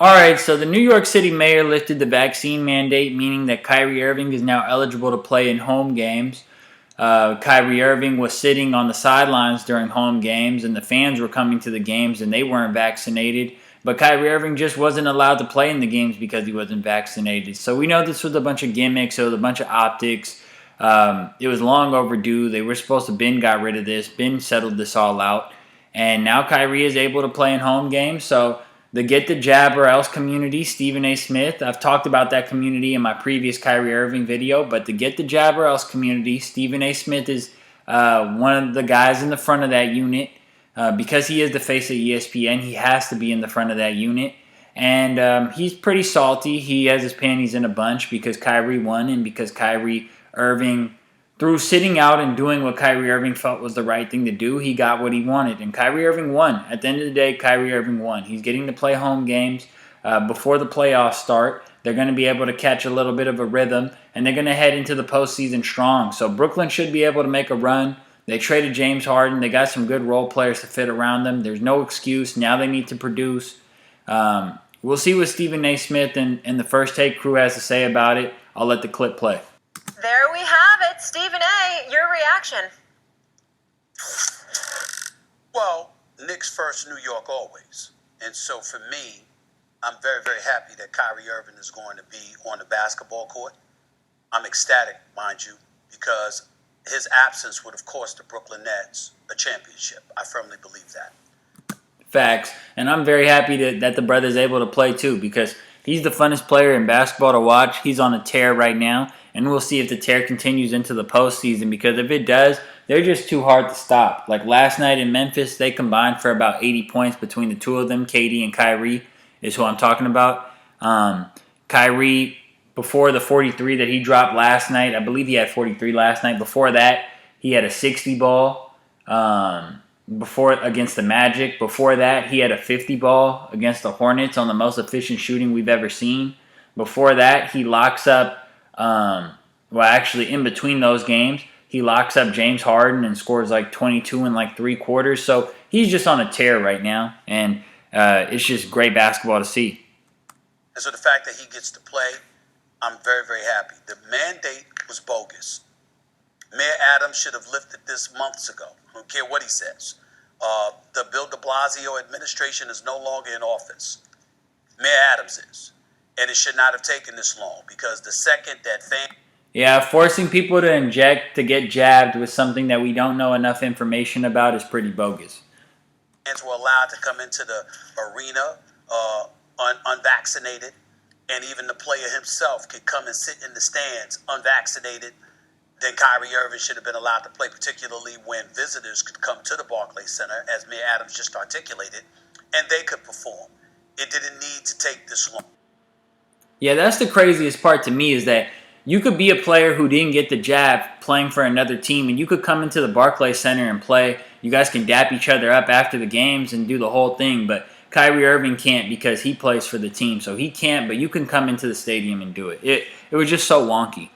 All right, so the New York City mayor lifted the vaccine mandate, meaning that Kyrie Irving is now eligible to play in home games. Kyrie Irving was sitting on the sidelines during home games, and the fans were coming to the games, and they weren't vaccinated. But Kyrie Irving just wasn't allowed to play in the games because he wasn't vaccinated. So we know this was a bunch of gimmicks, it was a bunch of optics. It was long overdue. They were supposed to Ben got rid of this. Ben settled this all out, and now Kyrie is able to play in home games. So the Get the Jab or Else community, Stephen A. Smith. I've talked about that community in my previous Kyrie Irving video, but the Get the Jab or Else community, Stephen A. Smith is one of the guys in the front of that unit. Because he is the face of ESPN, he has to be in the front of that unit. And he's pretty salty. He has his panties in a bunch because Kyrie won and because Kyrie Irving, through sitting out and doing what Kyrie Irving felt was the right thing to do, he got what he wanted. And Kyrie Irving won. At the end of the day, Kyrie Irving won. He's getting to play home games before the playoffs start. They're going to be able to catch a little bit of a rhythm, and they're going to head into the postseason strong. So Brooklyn should be able to make a run. They traded James Harden. They got some good role players to fit around them. There's no excuse. Now they need to produce. We'll see what Stephen A. Smith and the First Take crew has to say about it. I'll let the clip play. There we have it. Stephen A., your reaction. Well, Knicks first, New York always. And so for me, I'm very, very happy that Kyrie Irving is going to be on the basketball court. I'm ecstatic, mind you, because his absence would have cost the Brooklyn Nets a championship. I firmly believe that. Facts. And I'm very happy that the brother's able to play too, because he's the funnest player in basketball to watch. He's on a tear right now, and we'll see if the tear continues into the postseason, because if it does, they're just too hard to stop. Like last night in Memphis, they combined for about 80 points between the two of them. KD and Kyrie is who I'm talking about. Kyrie, before the 43 that he dropped last night, I believe he had 43 last night. Before that, he had a 60 ball before against the Magic. Before that, he had a 50 ball against the Hornets on the most efficient shooting we've ever seen. Before that, he locks up, actually in between those games, he locks up James Harden and scores like 22 in like 3 quarters. So he's just on a tear right now, and it's just great basketball to see. And so the fact that he gets to play, I'm very, very happy. The mandate was bogus. Mayor Adams should have lifted this months ago. I don't care what he says. The Bill de Blasio administration is no longer in office. Mayor Adams is. And it should not have taken this long, because the second that forcing people to get jabbed with something that we don't know enough information about is pretty bogus. Fans were allowed to come into the arena unvaccinated, and even the player himself could come and sit in the stands unvaccinated, then Kyrie Irving should have been allowed to play, particularly when visitors could come to the Barclays Center, as Mayor Adams just articulated, and they could perform. It didn't need to take this long. Yeah, that's the craziest part to me, is that you could be a player who didn't get the jab playing for another team, and you could come into the Barclays Center and play. You guys can dap each other up after the games and do the whole thing, but Kyrie Irving can't because he plays for the team, so he can't, but you can come into the stadium and do it. It was just so wonky.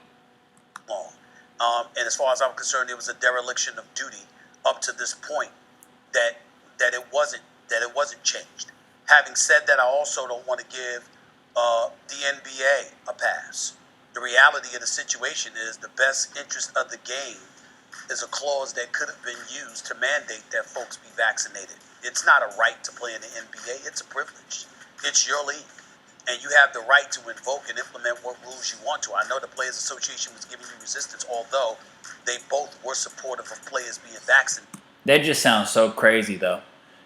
And as far as I'm concerned, it was a dereliction of duty up to this point that it wasn't changed. Having said that, I also don't want to give the NBA a pass. The reality of the situation is the best interest of the game is a clause that could have been used to mandate that folks be vaccinated. It's not a right to play in the NBA. It's a privilege. It's your league. And you have the right to invoke and implement what rules you want to. I know the Players Association was giving you resistance, although they both were supportive of players being vaccinated. That just sounds so crazy, though.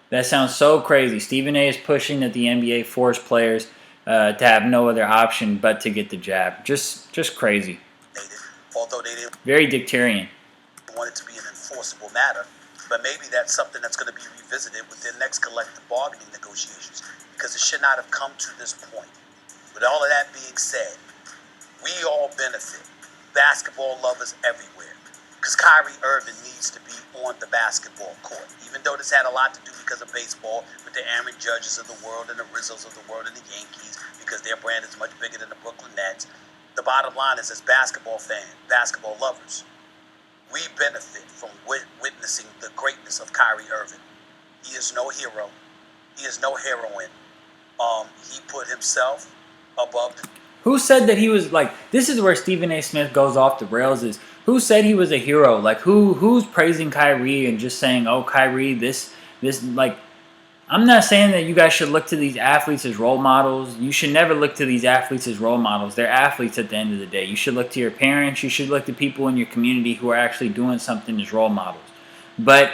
That sounds so crazy. Stephen A. is pushing that the NBA force players to have no other option but to get the jab. Just crazy. Although they didn't very dictatorial. Want it to be an enforceable matter, but maybe that's something that's going to be revisited with their next collective bargaining negotiations, because it should not have come to this point. With all of that being said, we all benefit, basketball lovers everywhere, because Kyrie Irving needs to be on the basketball court. Even though this had a lot to do because of baseball, with the Aaron Judges of the world and the Rizzos of the world and the Yankees, because their brand is much bigger than the Brooklyn Nets. The bottom line is, as basketball fans, basketball lovers, we benefit from witnessing the greatness of Kyrie Irving. He is no hero. He is no heroine. he put himself above the. Who said that he was like? This is where Stephen A. Smith goes off the rails. Is who said he was a hero? Like who's praising Kyrie and just saying, "Oh, Kyrie, this like." I'm not saying that you guys should look to these athletes as role models. You should never look to these athletes as role models. They're athletes at the end of the day. You should look to your parents. You should look to people in your community who are actually doing something as role models. But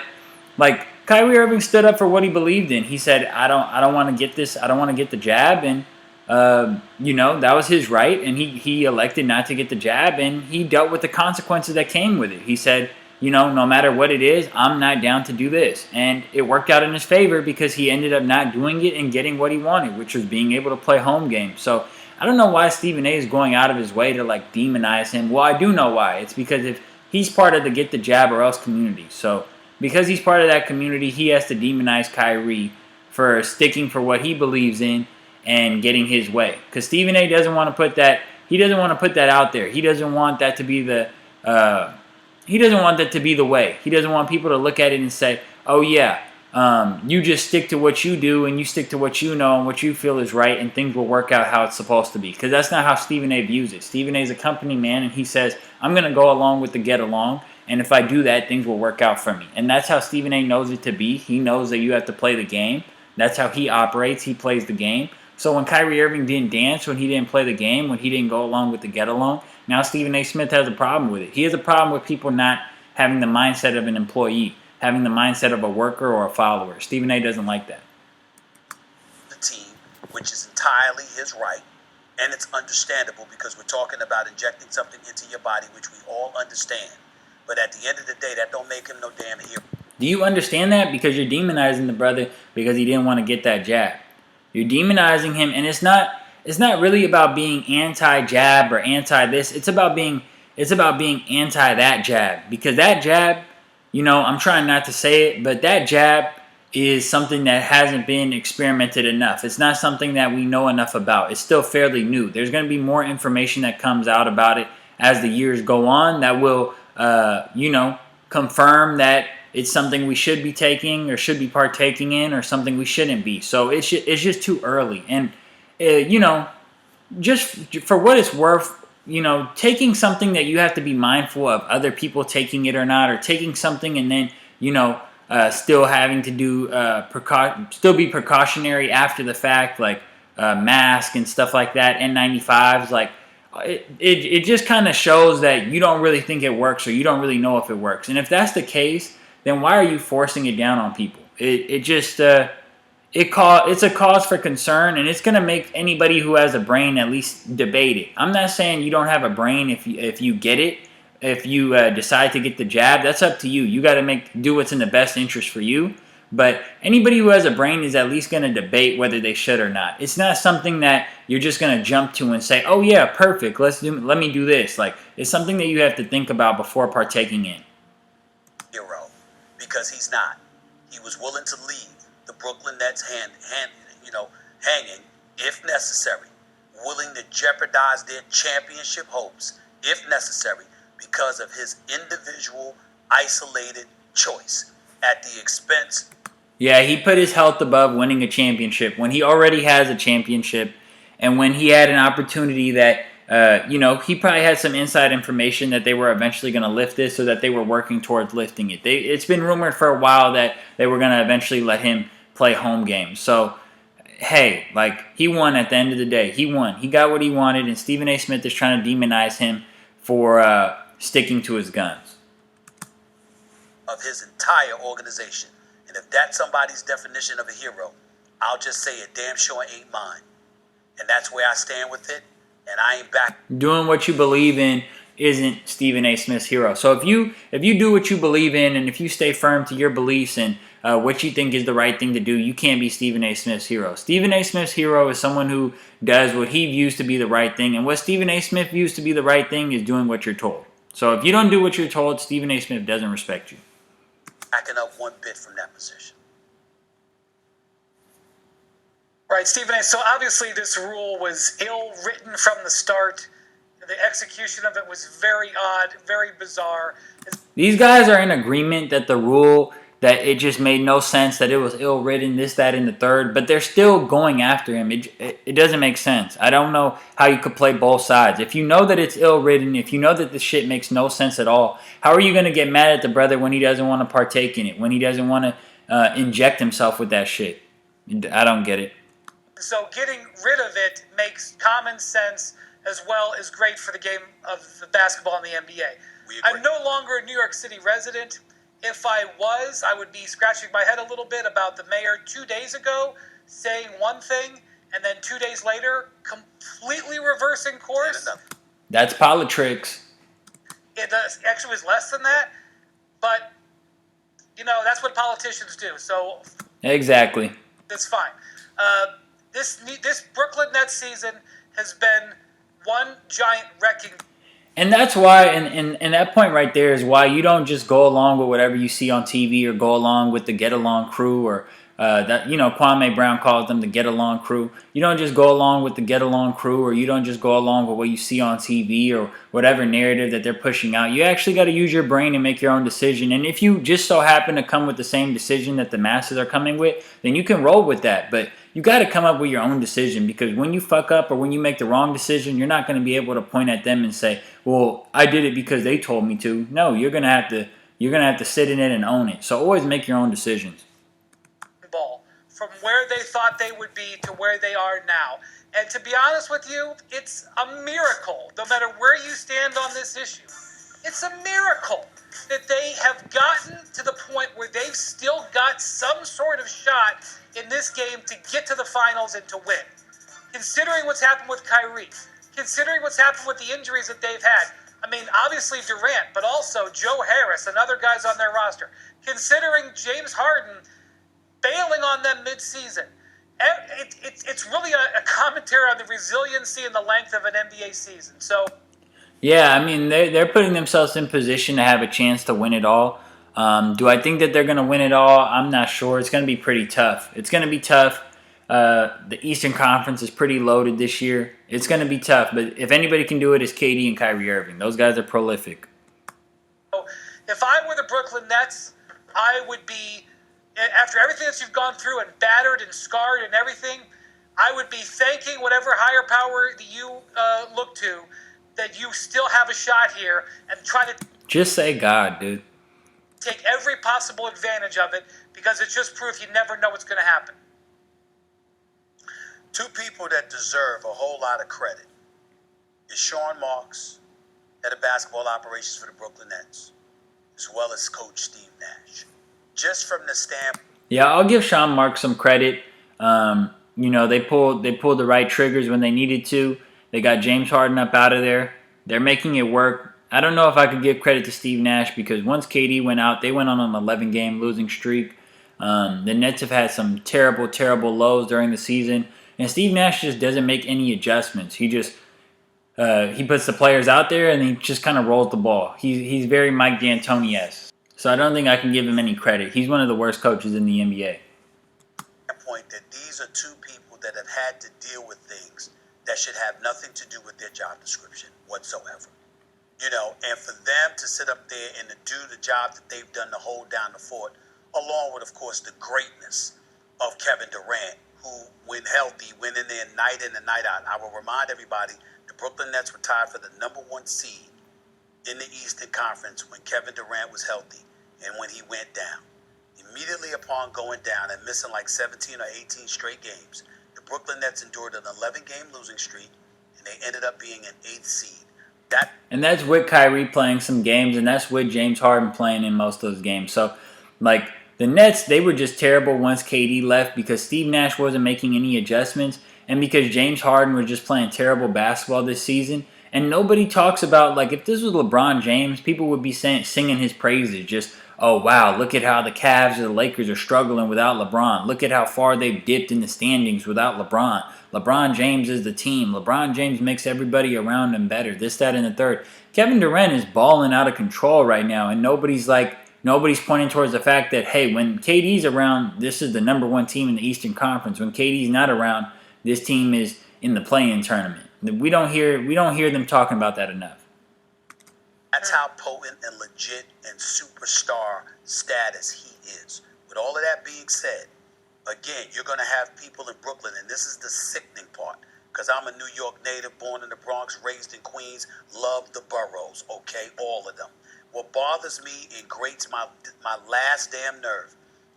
like Kyrie Irving stood up for what he believed in. He said, "I don't want to get this. I don't want to get the jab." And that was his right. And he elected not to get the jab, and he dealt with the consequences that came with it. He said, no matter what it is, I'm not down to do this. And it worked out in his favor because he ended up not doing it and getting what he wanted, which was being able to play home games. So I don't know why Stephen A is going out of his way to like demonize him. Well, I do know why. It's because if he's part of the get the jab or else community. So because he's part of that community, he has to demonize Kyrie for sticking for what he believes in and getting his way. Because Stephen A doesn't want to put that. He doesn't want to put that out there. He doesn't want that to be the. He doesn't want that to be the way. He doesn't want people to look at it and say, "Oh yeah, you just stick to what you do and you stick to what you know and what you feel is right, and things will work out how it's supposed to be." Because that's not how Stephen A views it. Stephen A is a company man, and he says, "I'm going to go along with the get along, and if I do that, things will work out for me." And that's how Stephen A knows it to be. He knows that you have to play the game. That's how he operates. He plays the game. So when Kyrie Irving didn't dance, when he didn't play the game, when he didn't go along with the get along, now Stephen A. Smith has a problem with it. He has a problem with people not having the mindset of an employee, having the mindset of a worker or a follower. Stephen A. doesn't like that. The team, which is entirely his right, and it's understandable because we're talking about injecting something into your body, which we all understand. But at the end of the day, that don't make him no damn hero. Do you understand that? Because you're demonizing the brother because he didn't want to get that jab. You're demonizing him, and it's not really about being anti-jab or anti-this. It's about being anti that jab. Because that jab, I'm trying not to say it, but that jab is something that hasn't been experimented enough. It's not something that we know enough about. It's still fairly new. There's going to be more information that comes out about it as the years go on that will, confirm that it's something we should be taking or should be partaking in or something we shouldn't be. So it's just too early. And, just for what it's worth, taking something that you have to be mindful of other people taking it or not, or taking something and then, still having to do, still be precautionary after the fact, like mask and stuff like that, N95s, like it just kind of shows that you don't really think it works or you don't really know if it works. And if that's the case, then why are you forcing it down on people? It's a cause for concern, and it's going to make anybody who has a brain at least debate it. I'm not saying you don't have a brain if you get it, if you decide to get the jab. That's up to you. You got to do what's in the best interest for you. But anybody who has a brain is at least going to debate whether they should or not. It's not something that you're just going to jump to and say, "Oh yeah, perfect. Let me do this." Like, it's something that you have to think about before partaking in. Hero, because he's not. He was willing to leave the Brooklyn Nets hanging if necessary, willing to jeopardize their championship hopes if necessary because of his individual isolated choice at the expense. Yeah, he put his health above winning a championship when he already has a championship, and when he had an opportunity that he probably had some inside information that they were eventually going to lift this, so that they were working towards lifting it. It's been rumored for a while that they were going to eventually let him play home games. So, hey, like, he won at the end of the day. He won. He got what he wanted, and Stephen A. Smith is trying to demonize him for sticking to his guns. Of his entire organization. And if that's somebody's definition of a hero, I'll just say it damn sure ain't mine. And that's where I stand with it. And I ain't back. Doing what you believe in isn't Stephen A. Smith's hero. So if you do what you believe in, and if you stay firm to your beliefs and what you think is the right thing to do, you can't be Stephen A. Smith's hero. Stephen A. Smith's hero is someone who does what he views to be the right thing. And what Stephen A. Smith views to be the right thing is doing what you're told. So if you don't do what you're told, Stephen A. Smith doesn't respect you. Backing up one bit from that position. Right, Stephen A. So obviously this rule was ill-written from the start. The execution of it was very odd, very bizarre. These guys are in agreement that the rule that it just made no sense, that it was ill-written, this, that, and the third, but they're still going after him. It doesn't make sense. I don't know how you could play both sides. If you know that it's ill-written, if you know that the shit makes no sense at all, how are you going to get mad at the brother when he doesn't want to partake in it, when he doesn't want to inject himself with that shit? I don't get it. So getting rid of it makes common sense as well as great for the game of the basketball in the NBA. I'm no longer a New York City resident. If I was, I would be scratching my head a little bit about the mayor 2 days ago saying one thing and then 2 days later completely reversing course. That's politics. It actually was less than that, but that's what politicians do. So exactly, that's fine. This Brooklyn Nets season has been one giant wrecking. And that's why, and that point right there is why you don't just go along with whatever you see on TV or go along with the get-along crew or Kwame Brown calls them the get-along crew. You don't just go along with the get-along crew or you don't just go along with what you see on TV or whatever narrative that they're pushing out. You actually got to use your brain and make your own decision. And if you just so happen to come with the same decision that the masses are coming with, then you can roll with that. But you got to come up with your own decision, because when you fuck up or when you make the wrong decision, you're not going to be able to point at them and say, well, I did it because they told me to. No, you're going to have to sit in it and own it. So always make your own decisions. Ball from where they thought they would be to where they are now. And to be honest with you, it's a miracle, no matter where you stand on this issue. It's a miracle that they have gotten to the point where they've still got some sort of shot in this game to get to the finals and to win. Considering what's happened with Kyrie, considering what's happened with the injuries that they've had. I mean, obviously Durant, but also Joe Harris and other guys on their roster. Considering James Harden bailing on them mid-season. It's really a commentary on the resiliency and the length of an NBA season. So, yeah, I mean, they're putting themselves in position to have a chance to win it all. Do I think that they're going to win it all? I'm not sure. It's going to be pretty tough. It's going to be tough. The Eastern Conference is pretty loaded this year. It's going to be tough, but if anybody can do it, it's KD and Kyrie Irving. Those guys are prolific. If I were the Brooklyn Nets, I would be, after everything that you've gone through and battered and scarred and everything, I would be thanking whatever higher power that you look to, that you still have a shot here, and try to just say God, dude. Take every possible advantage of it, because it's just proof you never know what's going to happen. Two people that deserve a whole lot of credit is Sean Marks, head of basketball operations for the Brooklyn Nets, as well as Coach Steve Nash. Just from the standpoint. Yeah, I'll give Sean Marks some credit. They pulled the right triggers when they needed to. They got James Harden up out of there. They're making it work. I don't know if I could give credit to Steve Nash, because once KD went out, they went on an 11-game losing streak. The Nets have had some terrible, terrible lows during the season. And Steve Nash just doesn't make any adjustments. He just he puts the players out there and he just kind of rolls the ball. He's very Mike D'Antoni-esque. So I don't think I can give him any credit. He's one of the worst coaches in the NBA. Point that these are two people that have had to deal with things that should have nothing to do with their job description whatsoever. And for them to sit up there and to do the job that they've done to hold down the fort, along with, of course, the greatness of Kevin Durant, who, when healthy, went in there night in and night out. I will remind everybody, the Brooklyn Nets were tied for the #1 seed in the Eastern Conference when Kevin Durant was healthy and when he went down. Immediately upon going down and missing like 17 or 18 straight games, the Brooklyn Nets endured an 11-game losing streak, and they ended up being an 8th seed. And that's with Kyrie playing some games, and that's with James Harden playing in most of those games. So, the Nets, they were just terrible once KD left, because Steve Nash wasn't making any adjustments, and because James Harden was just playing terrible basketball this season. And nobody talks about, if this was LeBron James, people would be singing his praises. Just, oh, wow, look at how the Cavs or the Lakers are struggling without LeBron. Look at how far they've dipped in the standings without LeBron. LeBron James is the team. LeBron James makes everybody around him better. This, that, and the third. Kevin Durant is balling out of control right now, and nobody's pointing towards the fact that, hey, when KD's around, this is the #1 team in the Eastern Conference. When KD's not around, this team is in the play-in tournament. We don't hear them talking about that enough. That's how potent and legit and superstar status he is. With all of that being said, again, you're going to have people in Brooklyn, and this is the sickening part, because I'm a New York native, born in the Bronx, raised in Queens, love the boroughs, okay, all of them. What bothers me and grates my last damn nerve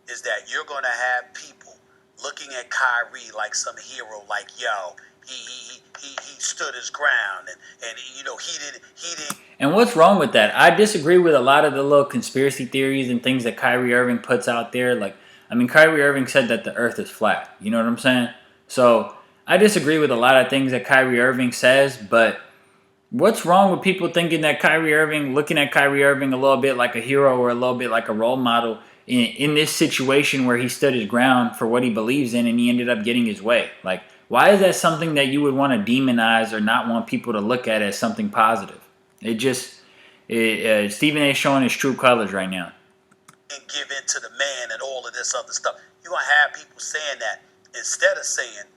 is that you're going to have people looking at Kyrie like some hero, like, yo, he stood his ground, and you know, he didn't. And what's wrong with that? I disagree with a lot of the little conspiracy theories and things that Kyrie Irving puts out there. Like, I mean, Kyrie Irving said that the earth is flat. You know what I'm saying? So I disagree with a lot of things that Kyrie Irving says, but what's wrong with people thinking that Kyrie Irving, looking at Kyrie Irving a little bit like a hero or a little bit like a role model in this situation where he stood his ground for what he believes in and he ended up getting his way? Like, why is that something that you would want to demonize or not want people to look at as something positive? Stephen A. is showing his true colors right now. And give in to the man and all of this other stuff. You're going to have people saying that instead of saying,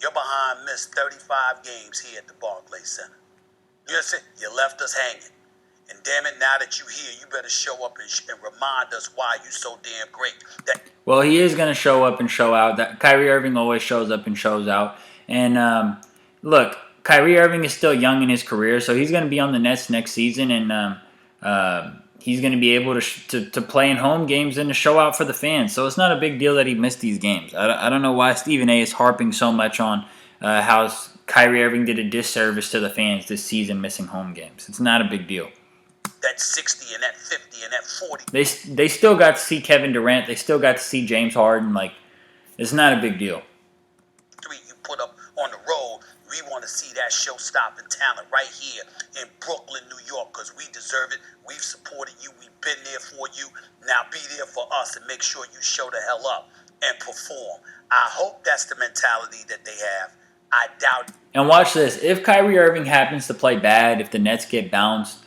your behind missed 35 games here at the Barclays Center. You see, you left us hanging. And damn it, now that you're here, you better show up and remind us why you're so damn great. Well, he is going to show up and show out. That Kyrie Irving always shows up and shows out. And look, Kyrie Irving is still young in his career, so he's going to be on the Nets next season, and he's going to be able to play in home games and to show out for the fans. So it's not a big deal that he missed these games. I don't know why Stephen A. is harping so much on how Kyrie Irving did a disservice to the fans this season missing home games. It's not a big deal. That 60 and that 50 and that 40. They still got to see Kevin Durant. They still got to see James Harden. Like, it's not a big deal. You put up on the road. We want to see that show-stopping talent right here in Brooklyn, New York, because we deserve it. We've supported you. We've been there for you. Now be there for us and make sure you show the hell up and perform. I hope that's the mentality that they have. I doubt it. And watch this. If Kyrie Irving happens to play bad, if the Nets get bounced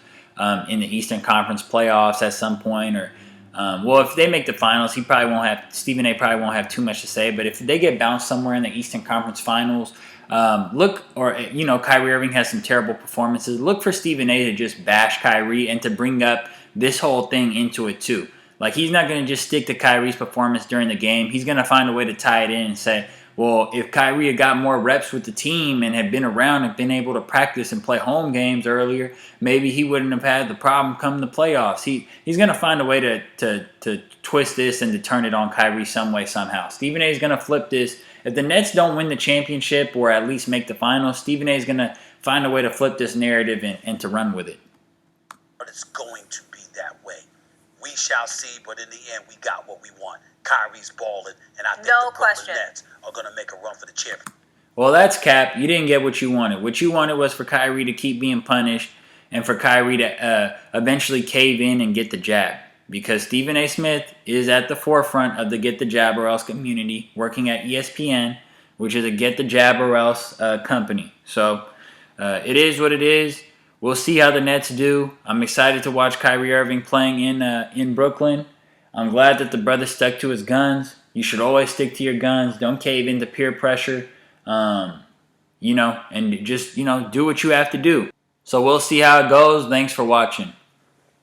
in the Eastern Conference playoffs at some point, or if they make the finals, Stephen A. probably won't have too much to say. But if they get bounced somewhere in the Eastern Conference Finals, Kyrie Irving has some terrible performances. Look for Stephen A. to just bash Kyrie and to bring up this whole thing into it too. Like, he's not going to just stick to Kyrie's performance during the game. He's going to find a way to tie it in and say, well, if Kyrie had got more reps with the team and had been around and been able to practice and play home games earlier, maybe he wouldn't have had the problem come the playoffs. He's going to find a way to twist this and to turn it on Kyrie some way, somehow. Stephen A. is going to flip this. If the Nets don't win the championship or at least make the finals, Stephen A. is going to find a way to flip this narrative and to run with it. But it's going to be that way. We shall see, but in the end, we got what we want. Kyrie's balling, and I think the Brooklyn Nets are going to make a run for the championship. Well, that's cap. You didn't get what you wanted. What you wanted was for Kyrie to keep being punished and for Kyrie to eventually cave in and get the jab. Because Stephen A. Smith is at the forefront of the Get the Jab or Else community, working at ESPN, which is a Get the Jab or Else company. So it is what it is. We'll see how the Nets do. I'm excited to watch Kyrie Irving playing in Brooklyn. I'm glad that the brother stuck to his guns. You should always stick to your guns. Don't cave into peer pressure. And just, do what you have to do. So we'll see how it goes. Thanks for watching.